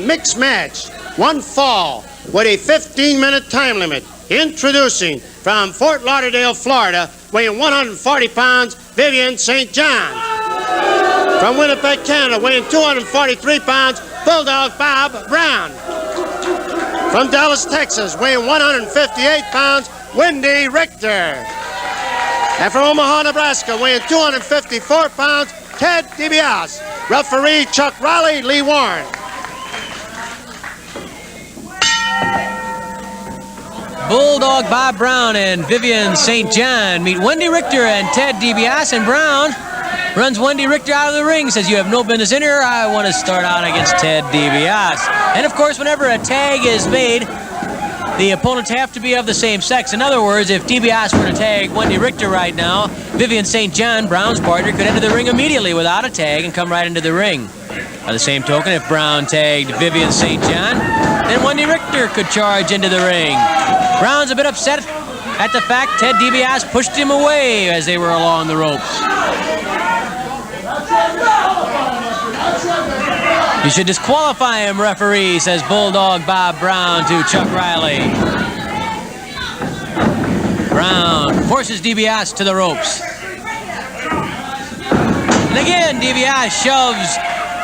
mixed match. One fall with a 15-minute time limit. Introducing from Fort Lauderdale, Florida, weighing 140 pounds, Vivian St. John. From Winnipeg, Canada, weighing 243 pounds, Bulldog Bob Brown. From Dallas, Texas, weighing 158 pounds, Wendi Richter. And from Omaha, Nebraska, weighing 254 pounds, Ted DiBiase. Referee Chuck Riley, Lee Warren. Bulldog Bob Brown and Vivian St. John meet Wendi Richter and Ted DiBiase, and Brown runs Wendi Richter out of the ring, says, "You have no business in here. I want to start out against Ted DiBiase." And of course, whenever a tag is made, the opponents have to be of the same sex. In other words, if DiBiase were to tag Wendi Richter right now, Vivian St. John, Brown's partner, could enter the ring immediately without a tag and come right into the ring. By the same token, if Brown tagged Vivian St. John, then Wendi Richter could charge into the ring. Brown's a bit upset at the fact Ted DiBiase pushed him away as they were along the ropes. "You should disqualify him, referee," says Bulldog Bob Brown to Chuck Riley. Brown forces DiBiase to the ropes. And again, DiBiase shoves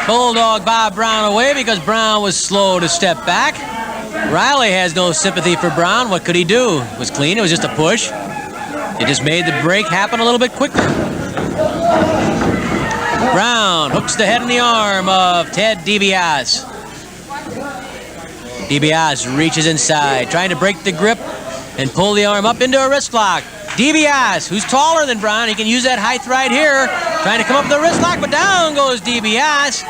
Bulldog Bob Brown away because Brown was slow to step back. Riley has no sympathy for Brown. What could he do? It was clean. It was just a push. It just made the break happen a little bit quicker. Brown hooks the head and the arm of Ted DiBiase. DiBiase reaches inside, trying to break the grip and pull the arm up into a wrist lock. DiBiase, who's taller than Brown, he can use that height right here, trying to come up with the wrist lock, but down goes DiBiase.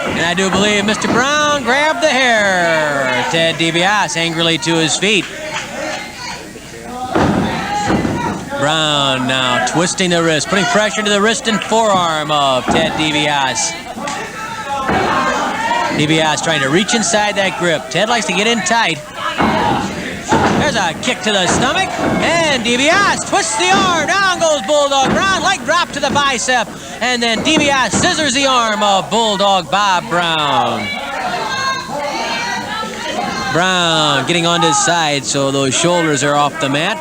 And I do believe Mr. Brown grabbed the hair. Ted DiBiase angrily to his feet. Brown now twisting the wrist, putting pressure to the wrist and forearm of Ted DiBiase. DiBiase trying to reach inside that grip. Ted likes to get in tight. There's a kick to the stomach, and DiBiase twists the arm. Down goes Bulldog Brown, leg drop to the bicep, and then DiBiase scissors the arm of Bulldog Bob Brown. Brown getting onto his side so those shoulders are off the mat.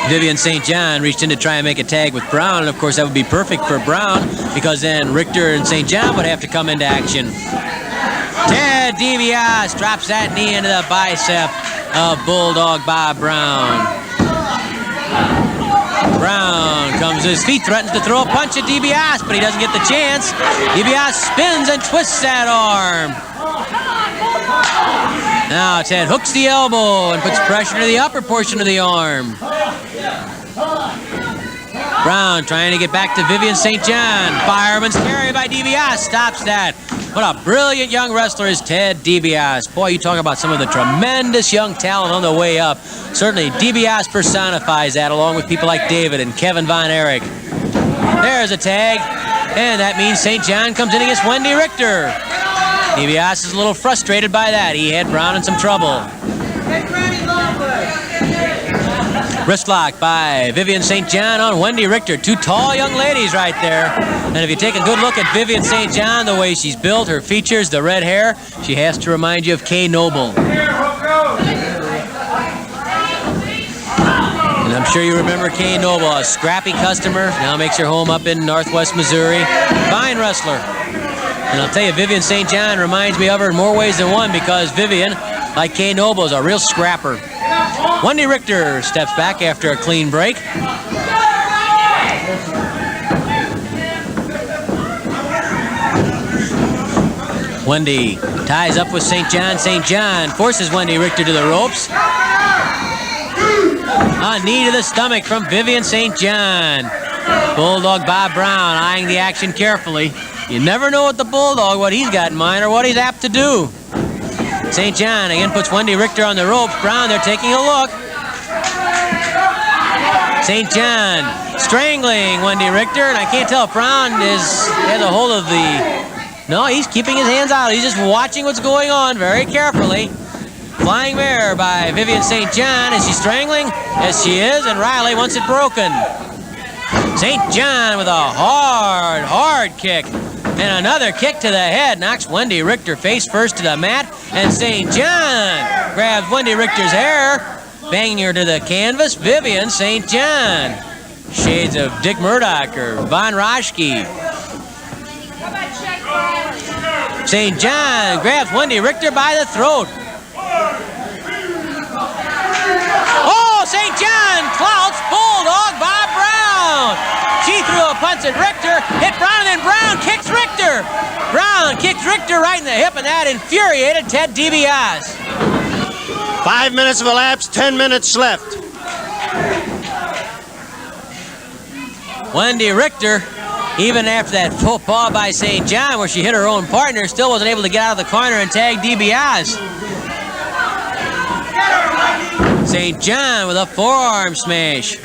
Vivian St. John reached in to try and make a tag with Brown, and of course that would be perfect for Brown because then Richter and St. John would have to come into action. Ted DiBiase drops that knee into the bicep of Bulldog Bob Brown. Brown comes to his feet, threatens to throw a punch at DiBiase, but he doesn't get the chance. DiBiase spins and twists that arm. Now Ted hooks the elbow and puts pressure to the upper portion of the arm. Brown trying to get back to Vivian St. John. Fireman's carry by DiBiase stops that. What a brilliant young wrestler is Ted DiBiase. Boy, you talk about some of the tremendous young talent on the way up. Certainly, DiBiase personifies that along with people like David and Kevin Von Erich. There's a tag, and that means St. John comes in against Wendi Richter. DiBiase is a little frustrated by that. He had Brown in some trouble. Wrist lock by Vivian St. John on Wendi Richter. Two tall young ladies right there. And if you take a good look at Vivian St. John, the way she's built, her features, the red hair, she has to remind you of Kay Noble. And I'm sure you remember Kay Noble, a scrappy customer, now makes her home up in Northwest Missouri. Fine wrestler. And I'll tell you, Vivian St. John reminds me of her in more ways than one because Vivian, like Kay Noble, is a real scrapper. Wendi Richter steps back after a clean break. Wendi ties up with St. John. St. John forces Wendi Richter to the ropes. A knee to the stomach from Vivian St. John. Bulldog Bob Brown eyeing the action carefully. You never know what the Bulldog, what he's got in mind or what he's apt to do. St. John again puts Wendi Richter on the ropes. Brown, they're taking a look. St. John strangling Wendi Richter, and I can't tell if Brown has a hold of the... No, he's keeping his hands out. He's just watching what's going on very carefully. Flying mare by Vivian St. John. Is she strangling? Yes, she is, and Riley wants it broken. St. John with a hard kick. And another kick to the head knocks Wendi Richter face first to the mat. And St. John grabs Wendi Richter's hair, banging her to the canvas. Vivian St. John. Shades of Dick Murdoch or Von Roschke. St. John grabs Wendi Richter by the throat. Oh, St. John clouts Bulldog by Brown. She threw a punch at Richter, hit Brown, and then Brown kicks Richter. Brown kicks Richter right in the hip, and that infuriated Ted DiBiase. 5 minutes have elapsed, 10 minutes left. Wendi Richter, even after that full paw by St. John where she hit her own partner, still wasn't able to get out of the corner and tag DiBiase. St. John with a forearm smash.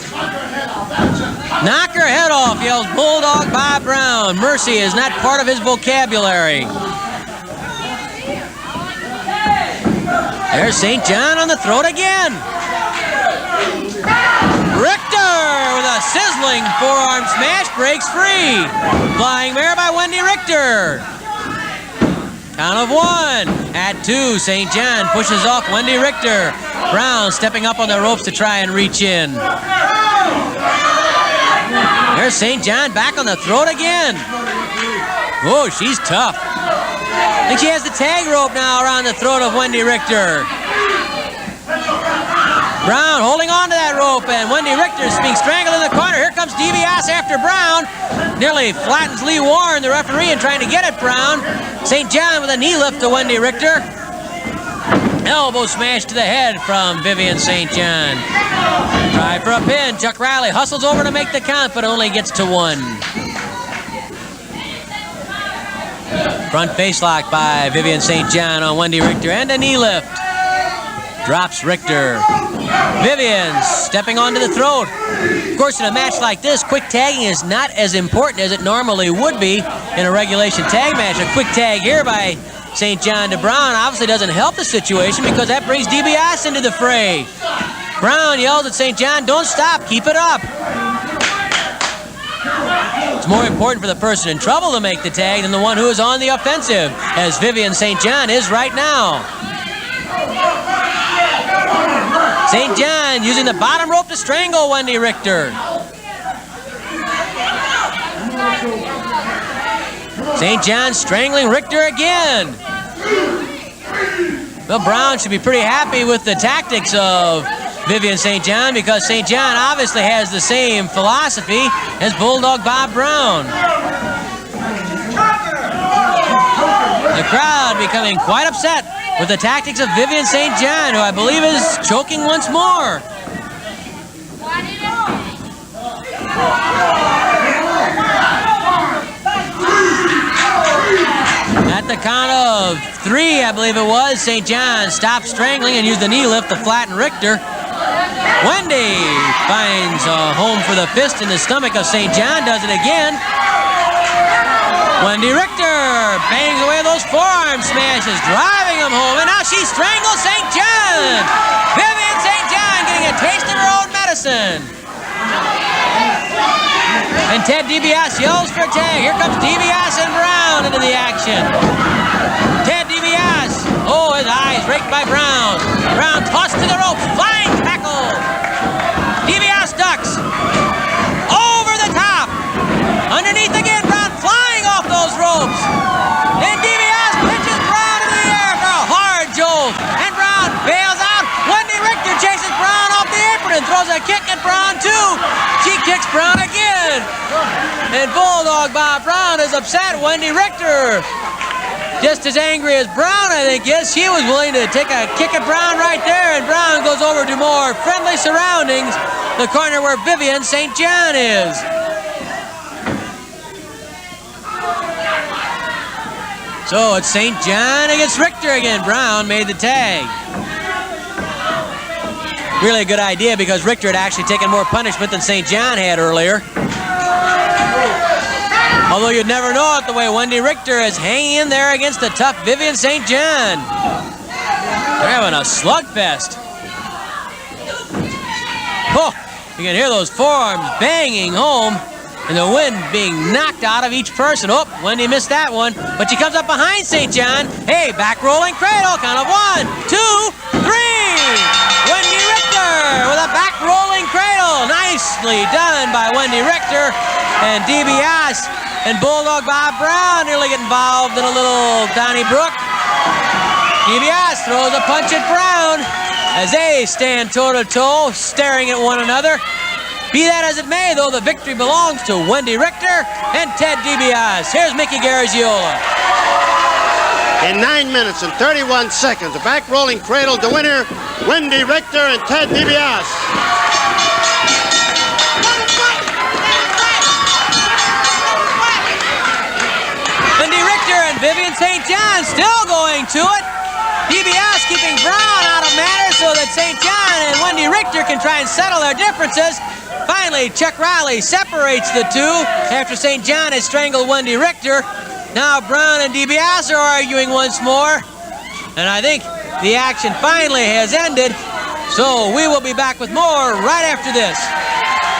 Knock her head off, yells Bulldog by Brown. Mercy is not part of his vocabulary. There's St. John on the throat again. Richter with a sizzling forearm smash breaks free. Flying mare by Wendi Richter. Count of 1. At 2, St. John pushes off Wendi Richter. Brown stepping up on the ropes to try and reach in. There's St. John back on the throat again. Oh, she's tough. I think she has the tag rope now around the throat of Wendi Richter. Brown holding on to that rope, and Wendi Richter is being strangled in the corner. Here comes DiBiase after Brown. Nearly flattens Lee Warren, the referee, and trying to get at Brown. St. John with a knee lift to Wendi Richter. Elbow smash to the head from Vivian St. John. Try for a pin. Chuck Riley hustles over to make the count, but only gets to 1. Front face lock by Vivian St. John on Wendi Richter, and a knee lift. Drops Richter. Vivian stepping onto the throat. Of course, in a match like this, quick tagging is not as important as it normally would be in a regulation tag match. A quick tag here by St. John to Brown obviously doesn't help the situation because that brings DiBiase into the fray. Brown yells at St. John, "Don't stop, keep it up." It's more important for the person in trouble to make the tag than the one who is on the offensive, as Vivian St. John is right now. St. John using the bottom rope to strangle Wendi Richter. St. John strangling Richter again. Well, Brown should be pretty happy with the tactics of Vivian St. John because St. John obviously has the same philosophy as Bulldog Bob Brown. The crowd becoming quite upset with the tactics of Vivian St. John, who I believe is choking once more. At the count of 3, I believe it was, St. John stopped strangling and used the knee lift to flatten Richter. Wendi finds a home for the fist in the stomach of St. John, does it again. Wendi Richter bangs away those forearm smashes, driving him home, and now she strangles St. John. Vivian St. John getting a taste of her own medicine. And Ted DiBiase yells for a tag. Here comes DiBiase and Brown into the action. Ted DiBiase, oh, his eyes raked by Brown. Brown tossed to the ropes, flying tackle. DiBiase ducks. Over the top. Underneath again, Brown flying off those ropes. Then DiBiase pitches Brown into the air for a hard jolt. And Brown bails out. Wendi Richter chases Brown off the apron and throws a kick at Brown too. She kicks Brown again. And Bulldog Bob Brown is upset. Wendi Richter, just as angry as Brown, I think, yes, she was willing to take a kick at Brown right there, and Brown goes over to more friendly surroundings, the corner where Vivian St. John is. So it's St. John against Richter again. Brown made the tag. Really a good idea because Richter had actually taken more punishment than St. John had earlier. Although you'd never know it the way Wendi Richter is hanging in there against the tough Vivian St. John. They're having a slugfest. Oh, you can hear those forearms banging home. and the wind being knocked out of each person. Oh, Wendy missed that one, but she comes up behind St. John. Hey, back rolling cradle, count of 1, 2, 3. Wendi Richter with a back rolling cradle. Nicely done by Wendi Richter. And DBS and Bulldog Bob Brown nearly get involved in a little Donnybrook. DBS throws a punch at Brown as they stand toe-to-toe, staring at one another. Be that as it may, though, the victory belongs to Wendi Richter and Ted DiBiase. Here's Mickey Garagiola. In 9 minutes and 31 seconds, the back rolling cradle, the winner, Wendi Richter and Ted DiBiase. Wendi Richter and Vivian St. John still going to it. DiBiase keeping Brown out of matters so that St. John and Wendi Richter can try and settle their differences. Finally, Chuck Riley separates the two after St. John has strangled Wendi Richter. Now Brown and DiBiase are arguing once more. And I think the action finally has ended. So we will be back with more right after this.